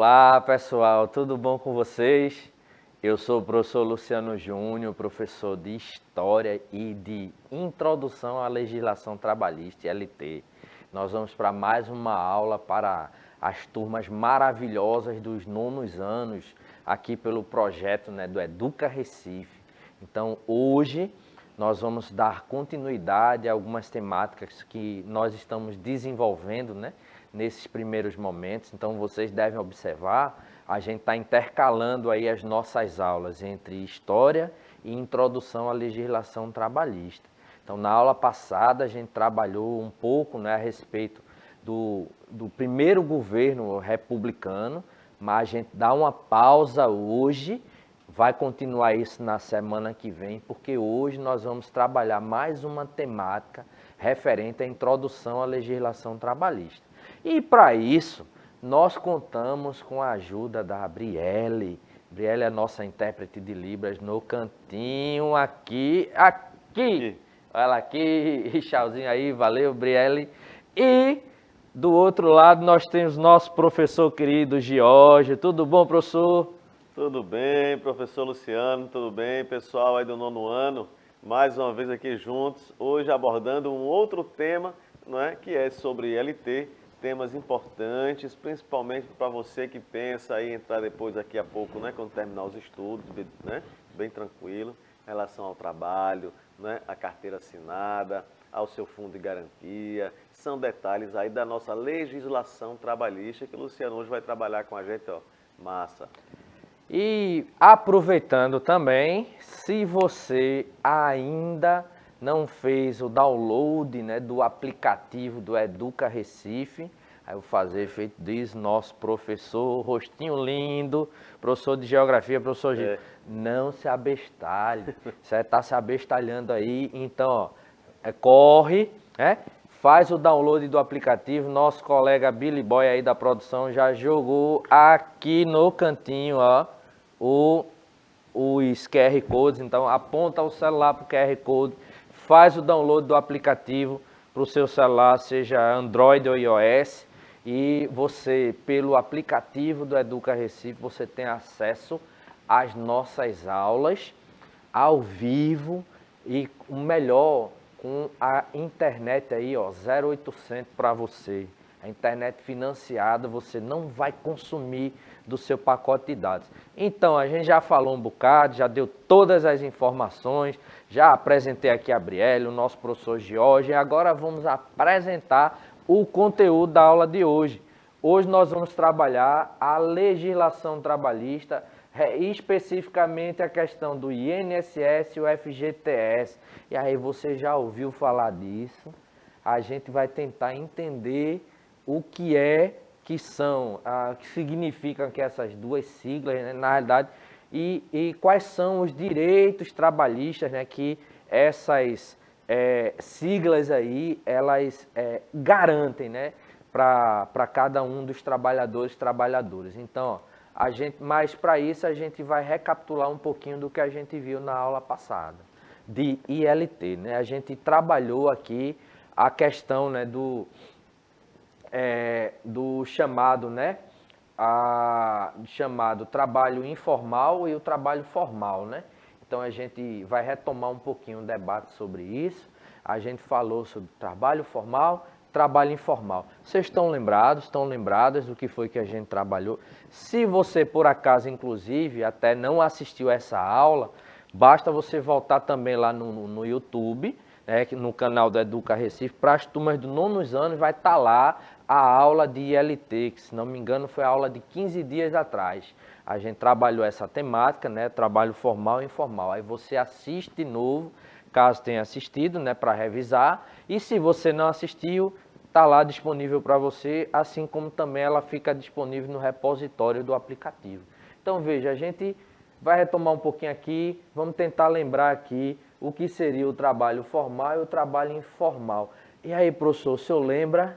Olá pessoal, tudo bom com vocês? Eu sou o professor Luciano Júnior, professor de História e de Introdução à Legislação Trabalhista, ILT. Nós vamos para mais uma aula para as turmas maravilhosas dos nonos anos, aqui pelo projeto do Educa Recife. Então hoje nós vamos dar continuidade a algumas temáticas que nós estamos desenvolvendo, nesses primeiros momentos. Então vocês devem observar, a gente está intercalando aí as nossas aulas entre História e Introdução à Legislação Trabalhista. Então na aula passada a gente trabalhou um pouco a respeito do primeiro governo republicano, mas a gente dá uma pausa hoje, vai continuar isso na semana que vem, porque hoje nós vamos trabalhar mais uma temática referente à introdução à legislação trabalhista. E para isso, nós contamos com a ajuda da Brielle. Brielle é a nossa intérprete de Libras no cantinho aqui. Olha ela aqui, tchauzinho aí, valeu, Brielle. E do outro lado nós temos nosso professor querido Jorge. Tudo bom, professor? Tudo bem, professor Luciano, tudo bem, pessoal aí do nono ano, mais uma vez aqui juntos, hoje abordando um outro tema, que é sobre LT, temas importantes, principalmente para você que pensa em entrar depois daqui a pouco, quando terminar os estudos, bem tranquilo, em relação ao trabalho, a carteira assinada, ao seu fundo de garantia, são detalhes aí da nossa legislação trabalhista que o Luciano hoje vai trabalhar com a gente, massa. E aproveitando também, se você ainda não fez o download do aplicativo do Educa Recife, aí eu vou fazer feito diz nosso professor, rostinho lindo, professor de Geografia, professor Gil. Não se abestalhe, você está se abestalhando aí, então corre, faz o download do aplicativo, nosso colega Billy Boy aí da produção já jogou aqui no cantinho, os QR Codes, então aponta o celular para o QR Code, faz o download do aplicativo para o seu celular, seja Android ou iOS, e você, pelo aplicativo do Educa Recife, você tem acesso às nossas aulas ao vivo e o melhor, com a internet aí, 0800 para você. A internet financiada, você não vai consumir do seu pacote de dados. Então, a gente já falou um bocado, já deu todas as informações, já apresentei aqui a Brielle, o nosso professor Jorge, agora vamos apresentar o conteúdo da aula de hoje. Hoje nós vamos trabalhar a legislação trabalhista, especificamente a questão do INSS e o FGTS. E aí você já ouviu falar disso, a gente vai tentar entender o que que significam que essas duas siglas, na realidade, e quais são os direitos trabalhistas que essas siglas aí, elas garantem para cada um dos trabalhadores e trabalhadoras. Então, mas para isso a gente vai recapitular um pouquinho do que a gente viu na aula passada, de ILT. A gente trabalhou aqui a questão do chamado, chamado trabalho informal e o trabalho formal, Então a gente vai retomar um pouquinho o debate sobre isso. A gente falou sobre trabalho formal, trabalho informal. Vocês estão lembradas do que foi que a gente trabalhou? Se você, por acaso, inclusive, até não assistiu essa aula, basta você voltar também lá no YouTube, no canal do Educa Recife, para as turmas do nonos anos, vai estar lá a aula de ILT, que se não me engano foi a aula de 15 dias atrás. A gente trabalhou essa temática, trabalho formal e informal. Aí você assiste de novo, caso tenha assistido, para revisar. E se você não assistiu, está lá disponível para você, assim como também ela fica disponível no repositório do aplicativo. Então veja, a gente vai retomar um pouquinho aqui, vamos tentar lembrar aqui o que seria o trabalho formal e o trabalho informal. E aí, professor, o senhor lembra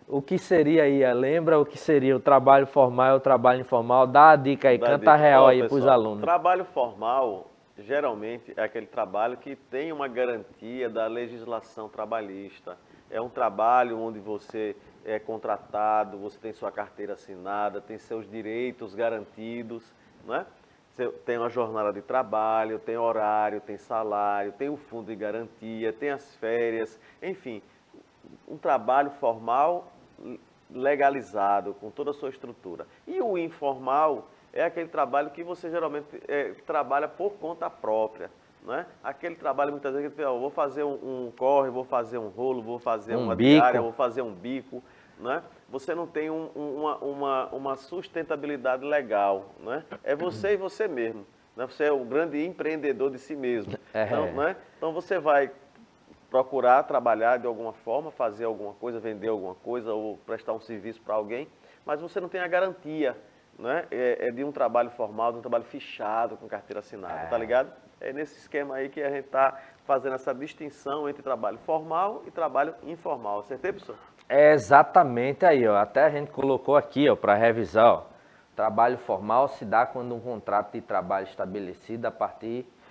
o que seria aí? Lembra o que seria o trabalho formal e o trabalho informal? Dá a dica aí, canta real aí para os alunos. Trabalho formal, geralmente, é aquele trabalho que tem uma garantia da legislação trabalhista. é um trabalho onde você é contratado, você tem sua carteira assinada, tem seus direitos garantidos, né? Você tem uma jornada de trabalho, tem horário, tem salário, tem o fundo de garantia, tem as férias, enfim, um trabalho formal legalizado, com toda a sua estrutura. E o informal é aquele trabalho que você geralmente trabalha por conta própria. Né? Aquele trabalho, muitas vezes, que vou fazer um corre, vou fazer um rolo, vou fazer uma diária, vou fazer um bico. Né? Você não tem uma sustentabilidade legal. Né? É você e você mesmo. Né? Você é o grande empreendedor de si mesmo. Então, né? Então você vai procurar trabalhar de alguma forma, fazer alguma coisa, vender alguma coisa ou prestar um serviço para alguém, mas você não tem a garantia, né? De um trabalho formal, de um trabalho fichado com carteira assinada, tá ligado? É nesse esquema aí que a gente está fazendo essa distinção entre trabalho formal e trabalho informal. Acertei, professor? É exatamente aí, ó. Até a gente colocou aqui, ó, para revisar, ó. Trabalho formal se dá quando um contrato de trabalho estabelecido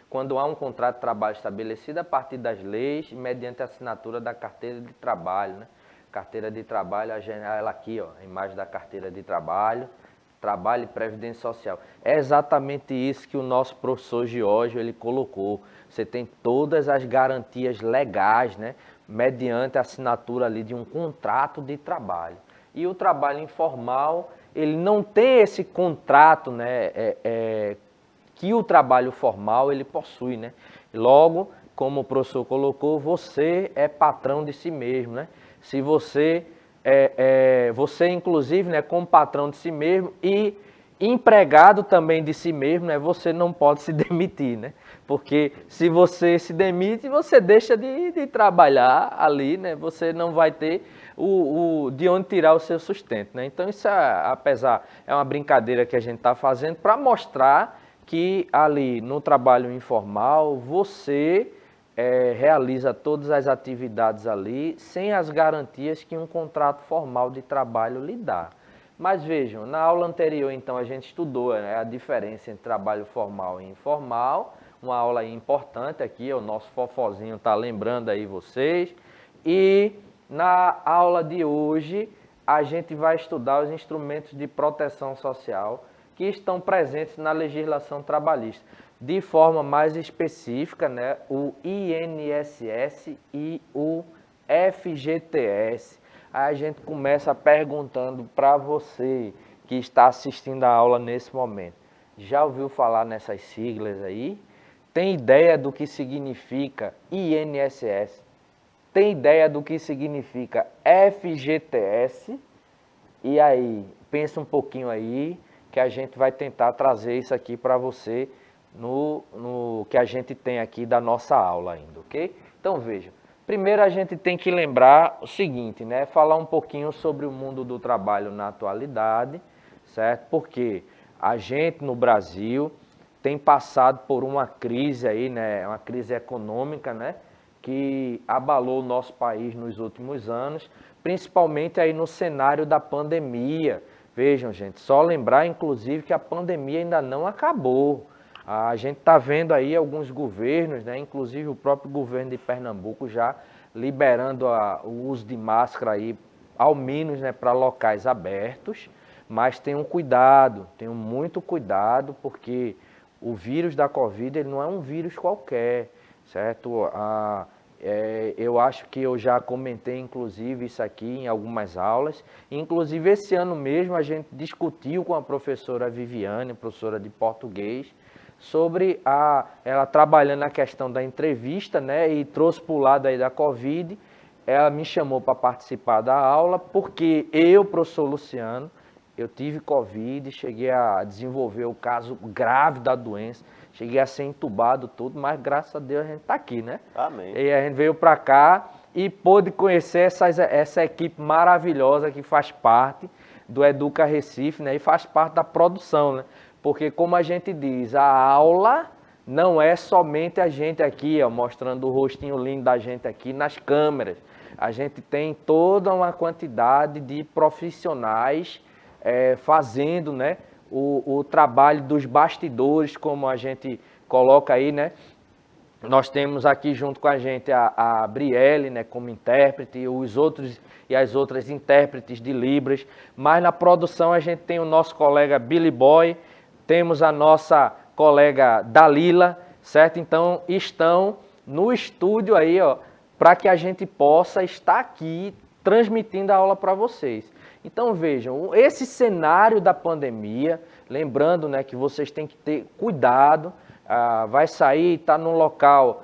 quando há um contrato de trabalho estabelecido a partir das leis e mediante a assinatura da carteira de trabalho, né? Carteira de trabalho, ela aqui, ó, a imagem da carteira de trabalho e previdência social. É exatamente isso que o nosso professor Giorgio, ele colocou. Você tem todas as garantias legais, né? Mediante a assinatura ali de um contrato de trabalho. E o trabalho informal, ele não tem esse contrato, né? Que o trabalho formal ele possui, né? Logo, como o professor colocou, você é patrão de si mesmo, né? Se você você inclusive, né, como patrão de si mesmo e empregado também de si mesmo, né, você não pode se demitir, né? Porque se você se demite, você deixa de trabalhar ali, né? Você não vai ter de onde tirar o seu sustento, né? Então isso, é uma brincadeira que a gente está fazendo para mostrar que ali no trabalho informal você realiza todas as atividades ali sem as garantias que um contrato formal de trabalho lhe dá. Mas vejam, na aula anterior então a gente estudou, né, a diferença entre trabalho formal e informal, uma aula aí importante aqui, o nosso fofozinho está lembrando aí vocês. E na aula de hoje a gente vai estudar os instrumentos de proteção social que estão presentes na legislação trabalhista. De forma mais específica, né, o INSS e o FGTS. Aí a gente começa perguntando para você que está assistindo a aula nesse momento. Já ouviu falar nessas siglas aí? Tem ideia do que significa INSS? Tem ideia do que significa FGTS? E aí, pensa um pouquinho aí, que a gente vai tentar trazer isso aqui para você no que a gente tem aqui da nossa aula ainda, ok? Então vejam, primeiro a gente tem que lembrar o seguinte, né? Falar um pouquinho sobre o mundo do trabalho na atualidade, certo? Porque a gente no Brasil tem passado por uma crise aí, né? Uma crise econômica, né? Que abalou o nosso país nos últimos anos, principalmente aí no cenário da pandemia. Vejam, gente, só lembrar, inclusive, que a pandemia ainda não acabou. A gente está vendo aí alguns governos, né, inclusive o próprio governo de Pernambuco já liberando o uso de máscara aí, ao menos, né, para locais abertos. Mas tenham cuidado, tenham muito cuidado, porque o vírus da Covid ele não é um vírus qualquer, certo? Eu acho que eu já comentei, inclusive, isso aqui em algumas aulas. Inclusive, esse ano mesmo, a gente discutiu com a professora Viviane, professora de português, sobre ela trabalhando na questão da entrevista, né, e trouxe para o lado aí da Covid. Ela me chamou para participar da aula, porque eu, professor Luciano, eu tive Covid, cheguei a desenvolver o caso grave da doença, cheguei a ser entubado tudo, mas graças a Deus a gente está aqui, né? Amém. E a gente veio para cá e pôde conhecer essa equipe maravilhosa que faz parte do Educa Recife, né? E faz parte da produção, né? Porque como a gente diz, a aula não é somente a gente aqui, ó, mostrando o rostinho lindo da gente aqui nas câmeras. A gente tem toda uma quantidade de profissionais fazendo, né, o trabalho dos bastidores, como a gente coloca aí, né, Nós temos aqui junto com a gente a Brielle, né, como intérprete, e as outras intérpretes de Libras. Mas na produção a gente tem o nosso colega Billy Boy, temos a nossa colega Dalila, certo? Então estão no estúdio aí, ó, para que a gente possa estar aqui transmitindo a aula para vocês. Então vejam, esse cenário da pandemia, lembrando, né, que vocês têm que ter cuidado. Vai sair, está num local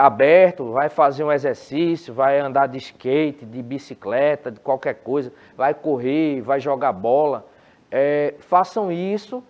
aberto, vai fazer um exercício, vai andar de skate, de bicicleta, de qualquer coisa, vai correr, vai jogar bola. Façam isso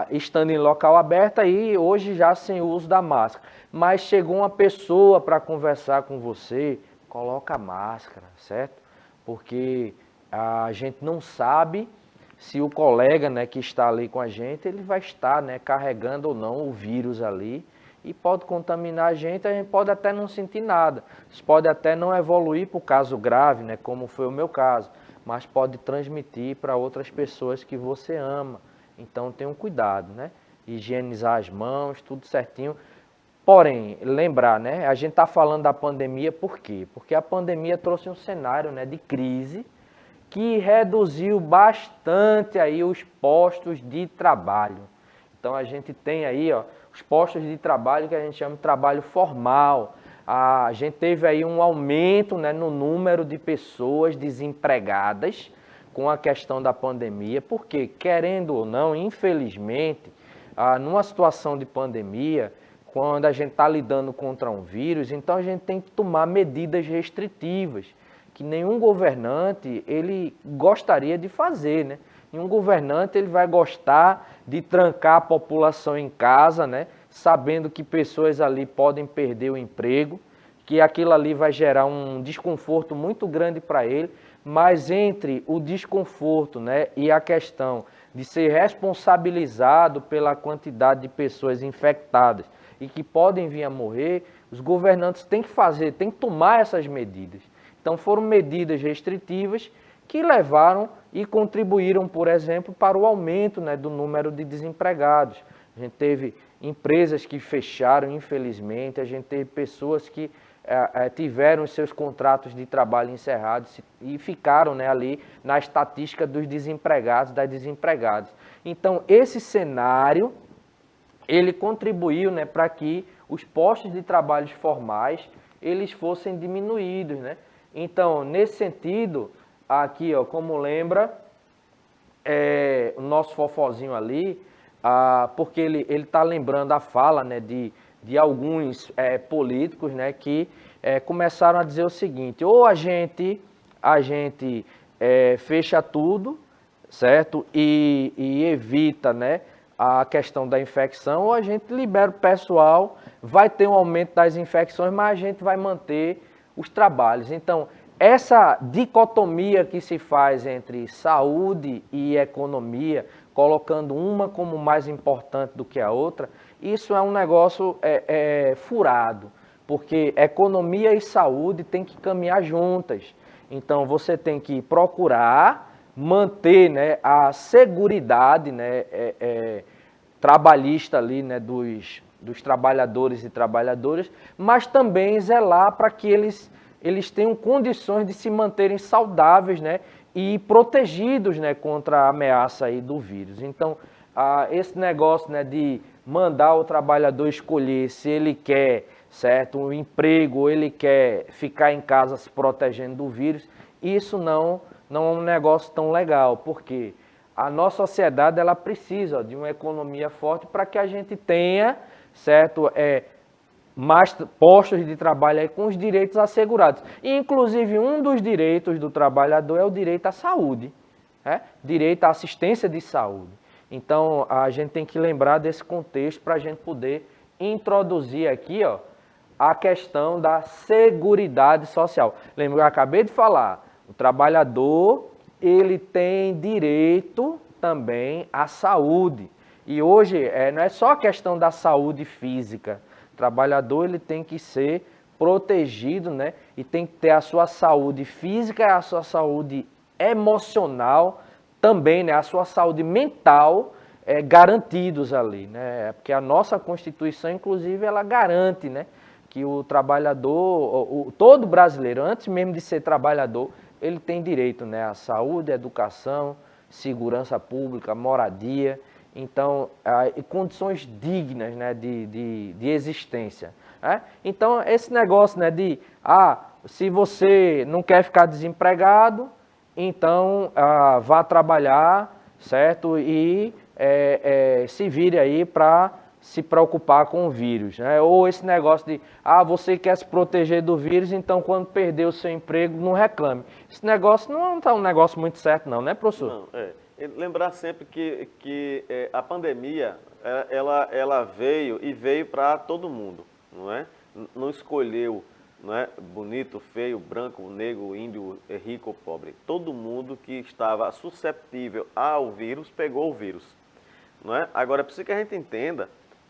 estando em local aberto aí, hoje já sem o uso da máscara. Mas chegou uma pessoa para conversar com você, coloca a máscara, certo? Porque a gente não sabe se o colega, né, que está ali com a gente, ele vai estar, né, carregando ou não o vírus ali e pode contaminar a gente pode até não sentir nada. Isso pode até não evoluir para o caso grave, né, como foi o meu caso, mas pode transmitir para outras pessoas que você ama. Então tenham cuidado, né? Higienizar as mãos, tudo certinho. Porém, lembrar, né, a gente está falando da pandemia por quê? Porque a pandemia trouxe um cenário, né, de crise, que reduziu bastante aí os postos de trabalho. Então a gente tem aí, ó, os postos de trabalho que a gente chama de trabalho formal. A gente teve aí um aumento, né, no número de pessoas desempregadas com a questão da pandemia, porque, querendo ou não, infelizmente, numa situação de pandemia, quando a gente está lidando contra um vírus, então a gente tem que tomar medidas restritivas, que nenhum governante ele gostaria de fazer, né? Nenhum governante ele vai gostar de trancar a população em casa, né? Sabendo que pessoas ali podem perder o emprego, que aquilo ali vai gerar um desconforto muito grande para ele, mas entre o desconforto, né, e a questão de ser responsabilizado pela quantidade de pessoas infectadas e que podem vir a morrer, os governantes têm que tomar essas medidas. Então foram medidas restritivas que levaram e contribuíram, por exemplo, para o aumento, né, do número de desempregados. A gente teve empresas que fecharam, infelizmente, a gente teve pessoas que tiveram os seus contratos de trabalho encerrados e ficaram, né, ali na estatística dos desempregados, das desempregadas. Então, esse cenário, ele contribuiu, né, para que os postos de trabalhos formais, eles fossem diminuídos, né? Então, nesse sentido, aqui, ó, como lembra, o nosso fofozinho ali, porque ele está lembrando a fala, né, de alguns políticos, né, que começaram a dizer o seguinte: ou a gente fecha tudo, certo? E evita, né, a questão da infecção, ou a gente libera o pessoal, vai ter um aumento das infecções, mas a gente vai manter os trabalhos. Então, essa dicotomia que se faz entre saúde e economia, colocando uma como mais importante do que a outra, isso é um negócio furado, porque economia e saúde têm que caminhar juntas. Então, você tem que procurar manter, né, a seguridade, né, trabalhista ali, né, dos trabalhadores e trabalhadoras, mas também zelar para que eles tenham condições de se manterem saudáveis, né, e protegidos, né, contra a ameaça aí do vírus. Então, esse negócio, né, de mandar o trabalhador escolher se ele quer, certo, um emprego ou ele quer ficar em casa se protegendo do vírus, isso não é um negócio tão legal, porque a nossa sociedade ela precisa de uma economia forte para que a gente tenha, certo, mais postos de trabalho aí com os direitos assegurados. E, inclusive, um dos direitos do trabalhador é o direito à saúde, direito à assistência de saúde. Então, a gente tem que lembrar desse contexto para a gente poder introduzir aqui, ó, a questão da seguridade social. Lembra que eu acabei de falar, o trabalhador ele tem direito também à saúde. E hoje não é só a questão da saúde física. O trabalhador ele tem que ser protegido, né? E tem que ter a sua saúde física, a sua saúde emocional também, né? A sua saúde mental garantidos ali, né? Porque a nossa Constituição, inclusive, ela garante, né, que o trabalhador, todo brasileiro, antes mesmo de ser trabalhador, ele tem direito, né, à saúde, à educação, segurança pública, moradia, então, e condições dignas, né, de existência. Né? Então, esse negócio, né, se você não quer ficar desempregado, então vá trabalhar, certo? E se vire aí para se preocupar com o vírus, né? Ou esse negócio de, você quer se proteger do vírus, então quando perder o seu emprego, não reclame. Esse negócio não está um negócio muito certo não, né, professor? Não, lembrar sempre que a pandemia, ela veio para todo mundo, não é? Não escolheu, não é, bonito, feio, branco, negro, índio, rico ou pobre. Todo mundo que estava susceptível ao vírus pegou o vírus, não é? Agora, é preciso que a gente entenda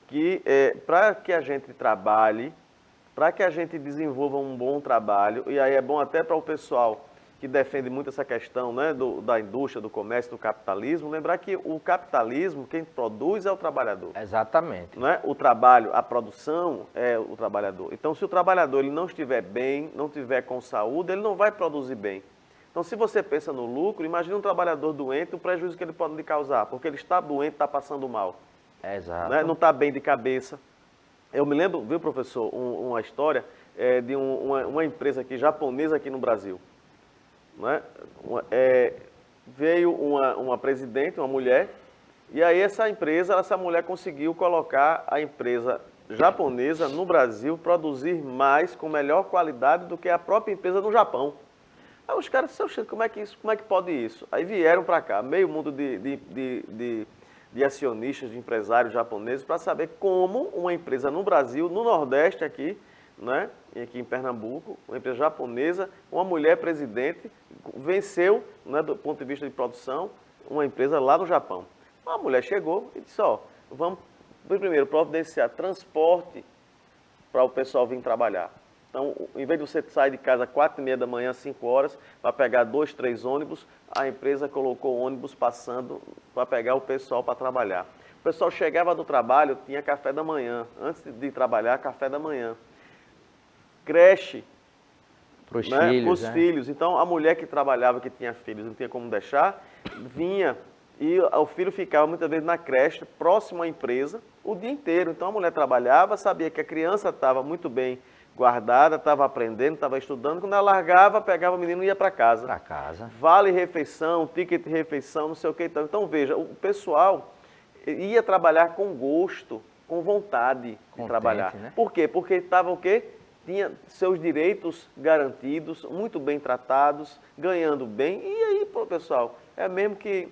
que para que a gente trabalhe, para que a gente desenvolva um bom trabalho, e aí é bom até para o pessoal que defende muito essa questão, né, da indústria, do comércio, do capitalismo, lembrar que o capitalismo, quem produz é o trabalhador. Exatamente. Não é? O trabalho, a produção é o trabalhador. Então, se o trabalhador ele não estiver bem, não estiver com saúde, ele não vai produzir bem. Então, se você pensa no lucro, imagine um trabalhador doente, o prejuízo que ele pode lhe causar, porque ele está doente, está passando mal. Exato. Né? Não está bem de cabeça. Eu me lembro, viu, professor, uma história de uma empresa aqui, japonesa aqui no Brasil. Né? Veio uma presidente, uma mulher, e aí essa mulher conseguiu colocar a empresa japonesa no Brasil, produzir mais, com melhor qualidade do que a própria empresa no Japão. Aí os caras disseram, como é que pode isso? Aí vieram para cá, meio mundo de acionistas, de empresários japoneses, para saber como uma empresa no Brasil, no Nordeste aqui, né, aqui em Pernambuco, uma empresa japonesa, uma mulher presidente, venceu, né, do ponto de vista de produção, uma empresa lá no Japão. A mulher chegou e disse, vamos primeiro providenciar transporte para o pessoal vir trabalhar. Então, em vez de você sair de casa às 4h30 da manhã, 5 horas, para pegar 2, 3 ônibus, a empresa colocou ônibus passando para pegar o pessoal para trabalhar. O pessoal chegava do trabalho, tinha café da manhã. Antes de trabalhar, café da manhã. Creche para os filhos. Então, a mulher que trabalhava, que tinha filhos, não tinha como deixar, vinha e o filho ficava muitas vezes na creche, próximo à empresa, o dia inteiro. Então, a mulher trabalhava, sabia que a criança estava muito bem guardada, estava aprendendo, estava estudando. Quando ela largava, pegava o menino e ia para casa. Para casa. Vale refeição, ticket de refeição, não sei o que. Então, veja, o pessoal ia trabalhar com gosto, com vontade de trabalhar. Né? Por quê? Porque estava o quê? Tinha seus direitos garantidos, muito bem tratados, ganhando bem. E aí, pô, pessoal, é mesmo que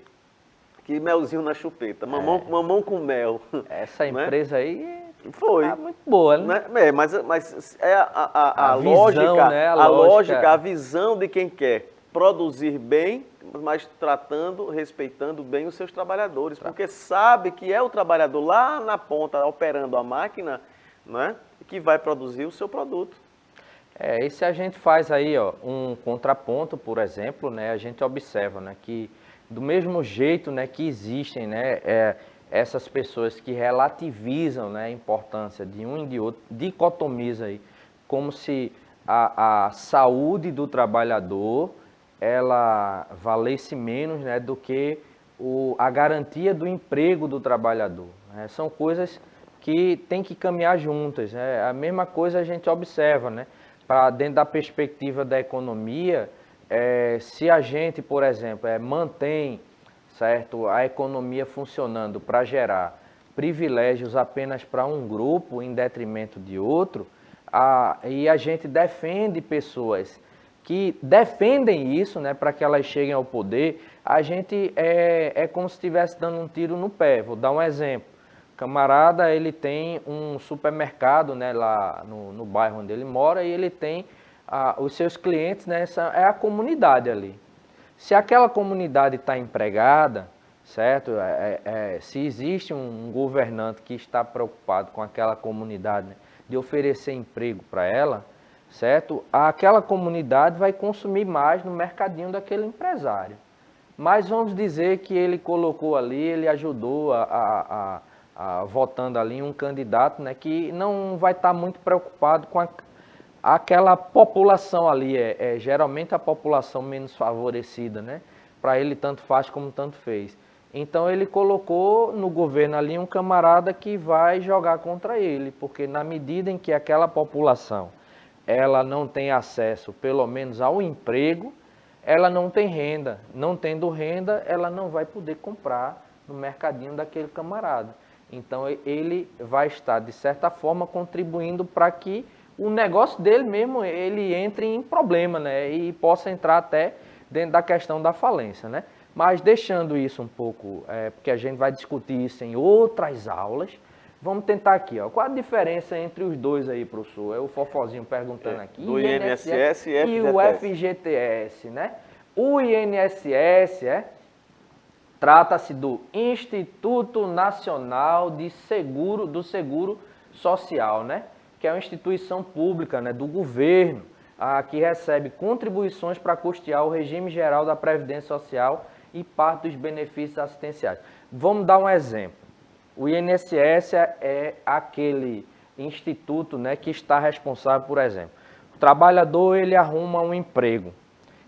melzinho na chupeta, mamão com mel. Essa empresa aí foi muito boa, né? Mas é a visão, lógica, né? a lógica, a visão de quem quer produzir bem, mas respeitando bem os seus trabalhadores, porque sabe que é o trabalhador lá na ponta, operando a máquina, né, que vai produzir o seu produto. E se a gente faz aí, um contraponto, por exemplo, né, a gente observa, né, que do mesmo jeito, né, que existem, né, essas pessoas que relativizam, né, a importância de um e de outro, dicotomiza aí, como se a saúde do trabalhador ela valesse menos, né, do que a garantia do emprego do trabalhador. Né? São coisas que tem que caminhar juntas. Né? A mesma coisa a gente observa, né? Para dentro da perspectiva da economia, se a gente, por exemplo, mantém, certo, a economia funcionando para gerar privilégios apenas para um grupo em detrimento de outro, e a gente defende pessoas que defendem isso, né, para que elas cheguem ao poder, a gente é como se estivesse dando um tiro no pé. Vou dar um exemplo. O camarada, ele tem um supermercado, né, lá no bairro onde ele mora, e ele tem os seus clientes, né, é a comunidade ali. Se aquela comunidade está empregada, certo? Se existe um governante que está preocupado com aquela comunidade, né, de oferecer emprego para ela, certo? Aquela comunidade vai consumir mais no mercadinho daquele empresário. Mas vamos dizer que ele colocou ali, ele ajudou votando ali um candidato, né, que não vai estar muito preocupado com aquela população ali, geralmente a população menos favorecida, né? Para ele tanto faz como tanto fez. Então ele colocou no governo ali um camarada que vai jogar contra ele, porque na medida em que aquela população ela não tem acesso, pelo menos ao emprego, ela não tem renda. Não tendo renda, ela não vai poder comprar no mercadinho daquele camarada. Então ele vai estar, de certa forma, contribuindo para que o negócio dele mesmo, ele entre em problema, né? E possa entrar até dentro da questão da falência, né? Mas deixando isso um pouco, porque a gente vai discutir isso em outras aulas, vamos tentar aqui, ó. Qual a diferença entre os dois aí, professor? É o Fofozinho perguntando aqui. Do INSS e o FGTS, né? O INSS trata-se do Instituto Nacional do Seguro Social, né? Que é uma instituição pública, né, do governo, que recebe contribuições para custear o regime geral da Previdência Social e parte dos benefícios assistenciais. Vamos dar um exemplo. O INSS é aquele instituto, né, que está responsável, por exemplo, o trabalhador ele arruma um emprego.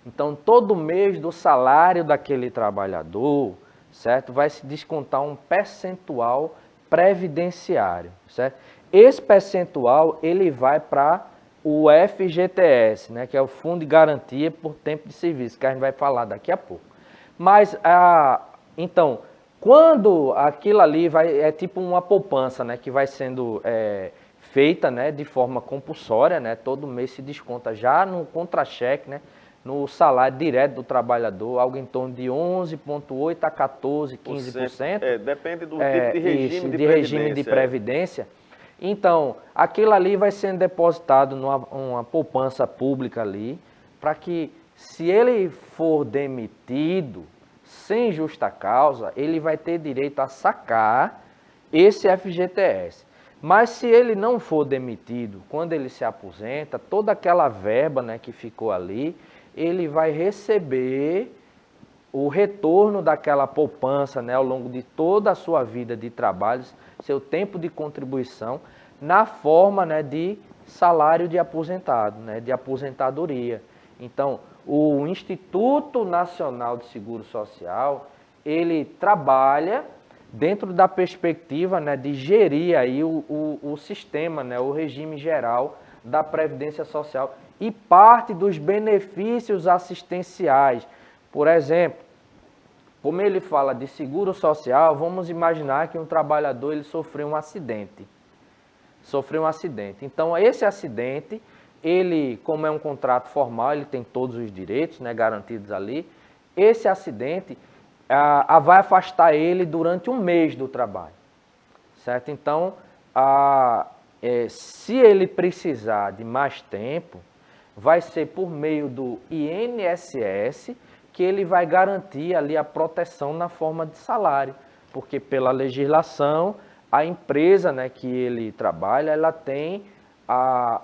Então, todo mês do salário daquele trabalhador, certo, vai se descontar um percentual previdenciário, certo? Esse percentual ele vai para o FGTS, né, que é o Fundo de Garantia por Tempo de Serviço, que a gente vai falar daqui a pouco. Mas, então, quando aquilo ali é tipo uma poupança, né, que vai sendo feita, né, de forma compulsória, né, todo mês se desconta já no contra-cheque, né, no salário direto do trabalhador, algo em torno de 11,8% a 14%, 15%. Depende do tipo de regime de regime de previdência. Então, aquilo ali vai sendo depositado numa poupança pública ali, para que, se ele for demitido sem justa causa, ele vai ter direito a sacar esse FGTS. Mas se ele não for demitido, quando ele se aposenta, toda aquela verba, né, que ficou ali, ele vai receber o retorno daquela poupança, né, ao longo de toda a sua vida de trabalho, seu tempo de contribuição, na forma, né, de salário de aposentado, né, de aposentadoria. Então, o Instituto Nacional de Seguro Social, ele trabalha dentro da perspectiva, né, de gerir aí o sistema, né, o regime geral da Previdência Social e parte dos benefícios assistenciais. Por exemplo, como ele fala de seguro social, vamos imaginar que um trabalhador ele sofreu um acidente. Então, esse acidente, ele, como é um contrato formal, ele tem todos os direitos, né, garantidos ali. Esse acidente vai afastar ele durante um mês do trabalho, certo? Então, se ele precisar de mais tempo, vai ser por meio do INSS que ele vai garantir ali a proteção na forma de salário, porque pela legislação, a empresa, né, que ele trabalha, ela tem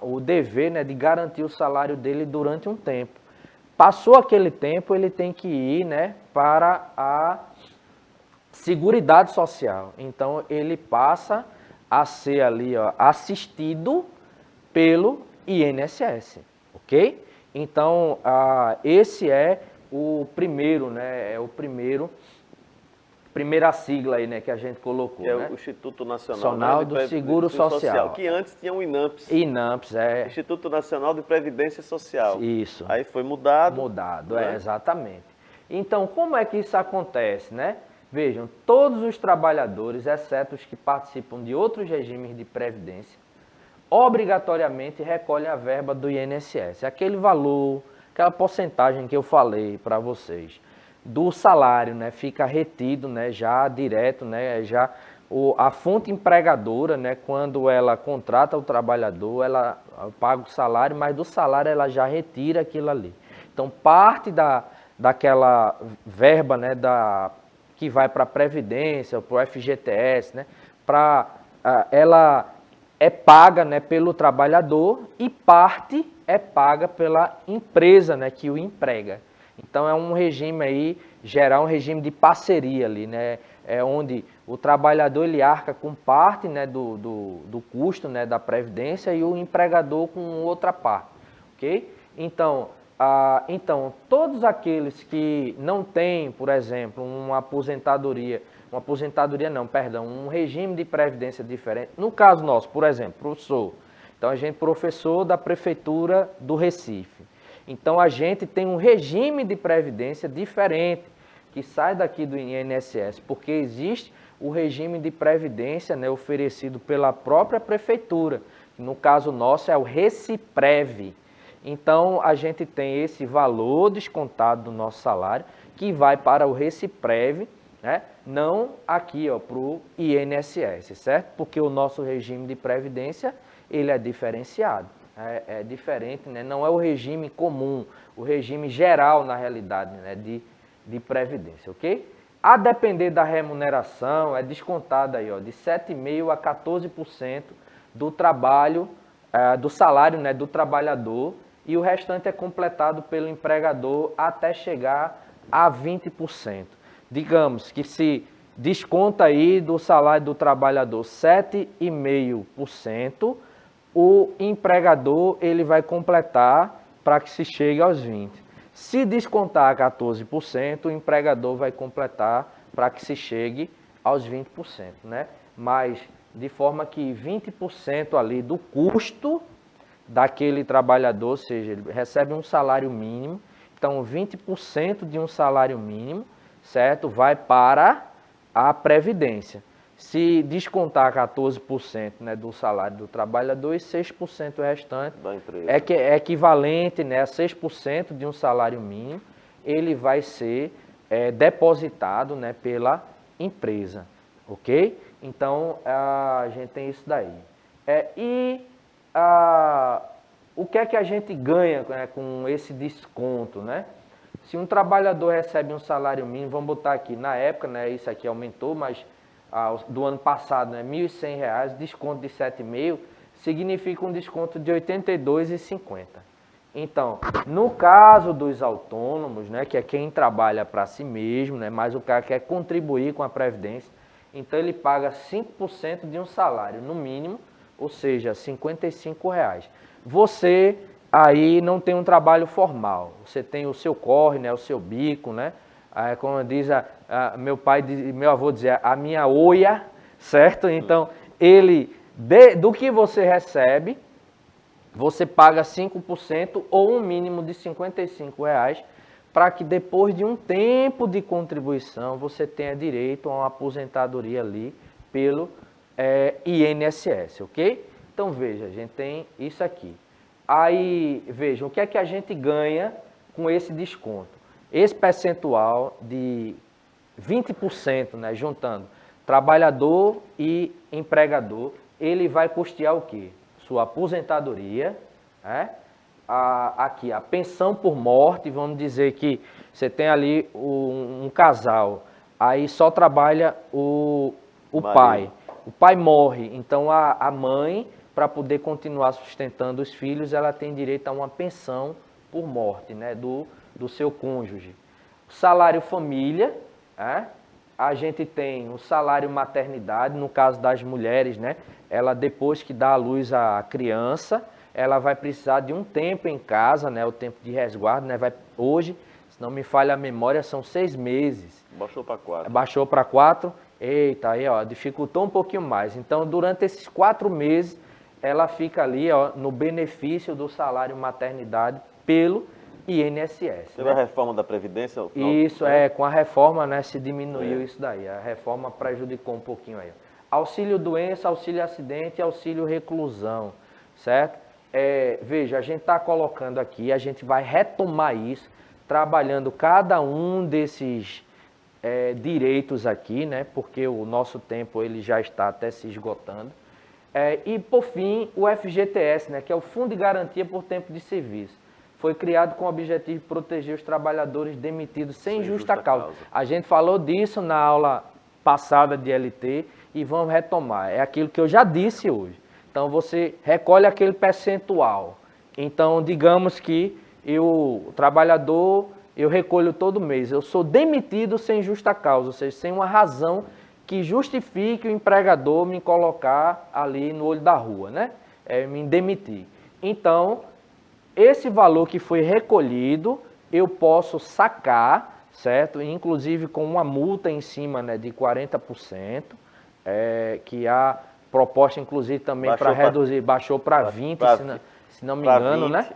o dever, né, de garantir o salário dele durante um tempo. Passou aquele tempo, ele tem que ir, né, para a Seguridade Social. Então, ele passa a ser ali, ó, assistido pelo INSS, ok? Então, esse é o primeiro, né, primeira sigla aí, né, que a gente colocou, é, né? o Instituto Nacional do Seguro Social. Que antes tinha o INAMPS. INAMPS, Instituto Nacional de Previdência Social. Isso. Aí foi mudado. Né? Exatamente. Então, como é que isso acontece, né? Vejam, todos os trabalhadores, exceto os que participam de outros regimes de previdência, obrigatoriamente recolhem a verba do INSS. Aquele valor, aquela porcentagem que eu falei para vocês, do salário, né, fica retido, né, já direto, né, já a fonte empregadora, né, quando ela contrata o trabalhador, ela paga o salário, mas do salário ela já retira aquilo ali. Então, parte daquela verba, né, que vai para a Previdência, para o FGTS, né, ela é paga, né, pelo trabalhador e parte é paga pela empresa, né, que o emprega. Então, é um regime aí gerar um regime de parceria ali, né? É onde o trabalhador ele arca com parte, né, do custo, né, da previdência e o empregador com outra parte, ok? Então, todos aqueles que não têm, por exemplo, um regime de previdência diferente, no caso nosso, por exemplo, professor, então a gente é professor da Prefeitura do Recife, então a gente tem um regime de previdência diferente, que sai daqui do INSS, porque existe o regime de previdência, né, oferecido pela própria prefeitura, no caso nosso é o Reciprev. Então a gente tem esse valor descontado do nosso salário, que vai para o Reciprev, né, não aqui para o INSS, certo? Porque o nosso regime de previdência ele é diferenciado, é diferente, né? Não é o regime comum, o regime geral na realidade, né, de previdência, ok? A depender da remuneração, é descontada aí, de 7,5% a 14% do trabalho, do salário, né, do trabalhador, e o restante é completado pelo empregador até chegar a 20%. Digamos que se desconta aí do salário do trabalhador 7,5%, o empregador ele vai completar para que se chegue aos 20%. Se descontar 14%, o empregador vai completar para que se chegue aos 20%, né? Mas de forma que 20% ali do custo daquele trabalhador, ou seja, ele recebe um salário mínimo, então 20% de um salário mínimo, certo? Vai para a previdência. Se descontar 14%, né, do salário do trabalhador e 6% restante, da empresa, é equivalente, né, a 6% de um salário mínimo, ele vai ser depositado, né, pela empresa, ok? Então, a gente tem isso daí. O que é que a gente ganha, né, com esse desconto, né? Se um trabalhador recebe um salário mínimo, vamos botar aqui, na época, né, isso aqui aumentou, mas do ano passado, né, R$ 1.100, desconto de 7,5%, significa um desconto de R$ 82,50. Então, no caso dos autônomos, né, que é quem trabalha para si mesmo, né, mas o cara quer contribuir com a Previdência, então ele paga 5% de um salário, no mínimo, ou seja, R$ 55. Você aí não tem um trabalho formal, você tem o seu corre, né, o seu bico, né? Como diz meu avô dizia, a minha oia, certo? Então, do que você recebe, você paga 5% ou um mínimo de R$ 55, para que depois de um tempo de contribuição, você tenha direito a uma aposentadoria ali pelo INSS, ok? Então, veja, a gente tem isso aqui. Aí, vejam, o que é que a gente ganha com esse desconto? Esse percentual de 20%, né, juntando trabalhador e empregador, ele vai custear o quê? Sua aposentadoria, né? Aqui, a pensão por morte, vamos dizer que você tem ali um casal, aí só trabalha o pai. O pai morre, então a mãe, para poder continuar sustentando os filhos, ela tem direito a uma pensão por morte, né, do seu cônjuge. O salário família, a gente tem o salário maternidade, no caso das mulheres, né, ela depois que dá à luz a criança, ela vai precisar de um tempo em casa, né, o tempo de resguardo, né, hoje, se não me falha a memória, são 6 meses. Baixou para 4. Baixou para 4, eita, aí dificultou um pouquinho mais. Então, durante esses 4 meses, ela fica ali no benefício do salário maternidade pelo INSS. Teve a reforma da Previdência? Isso, com a reforma, né, se diminuiu isso daí. A reforma prejudicou um pouquinho aí. Auxílio doença, auxílio acidente e auxílio reclusão, certo? Veja, a gente está colocando aqui, a gente vai retomar isso, trabalhando cada um desses direitos aqui, né, porque o nosso tempo ele já está até se esgotando. E, por fim, o FGTS, né, que é o Fundo de Garantia por Tempo de Serviço. Foi criado com o objetivo de proteger os trabalhadores demitidos sem justa causa. A gente falou disso na aula passada de LT e vamos retomar. É aquilo que eu já disse hoje. Então, você recolhe aquele percentual. Então, digamos que o trabalhador eu recolho todo mês. Eu sou demitido sem justa causa, ou seja, sem uma razão que justifique o empregador me colocar ali no olho da rua, né? Me demitir. Então, esse valor que foi recolhido, eu posso sacar, certo? Inclusive com uma multa em cima, né, de 40%, que a proposta, inclusive, também para reduzir, baixou para 20%, se não me engano, 20, né?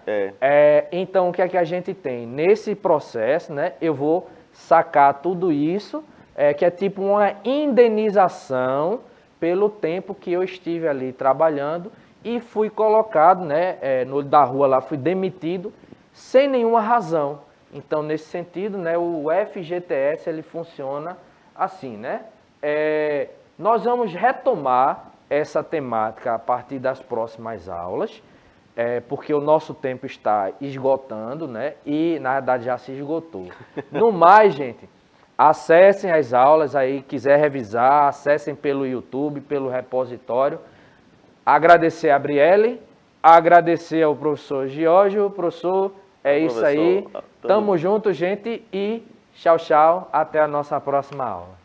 Então, o que é que a gente tem? Nesse processo, né, eu vou sacar tudo isso, que é tipo uma indenização pelo tempo que eu estive ali trabalhando e fui colocado, né, no olho da rua lá, fui demitido sem nenhuma razão. Então, nesse sentido, né, o FGTS ele funciona assim, né? Nós vamos retomar essa temática a partir das próximas aulas, porque o nosso tempo está esgotando, né? E, na verdade, já se esgotou. No mais, gente, acessem as aulas aí, quiser revisar, acessem pelo YouTube, pelo repositório. Agradecer a Brielle, agradecer ao professor Giorgio. Professor, isso aí. Tamo junto, gente, e tchau, tchau. Até a nossa próxima aula.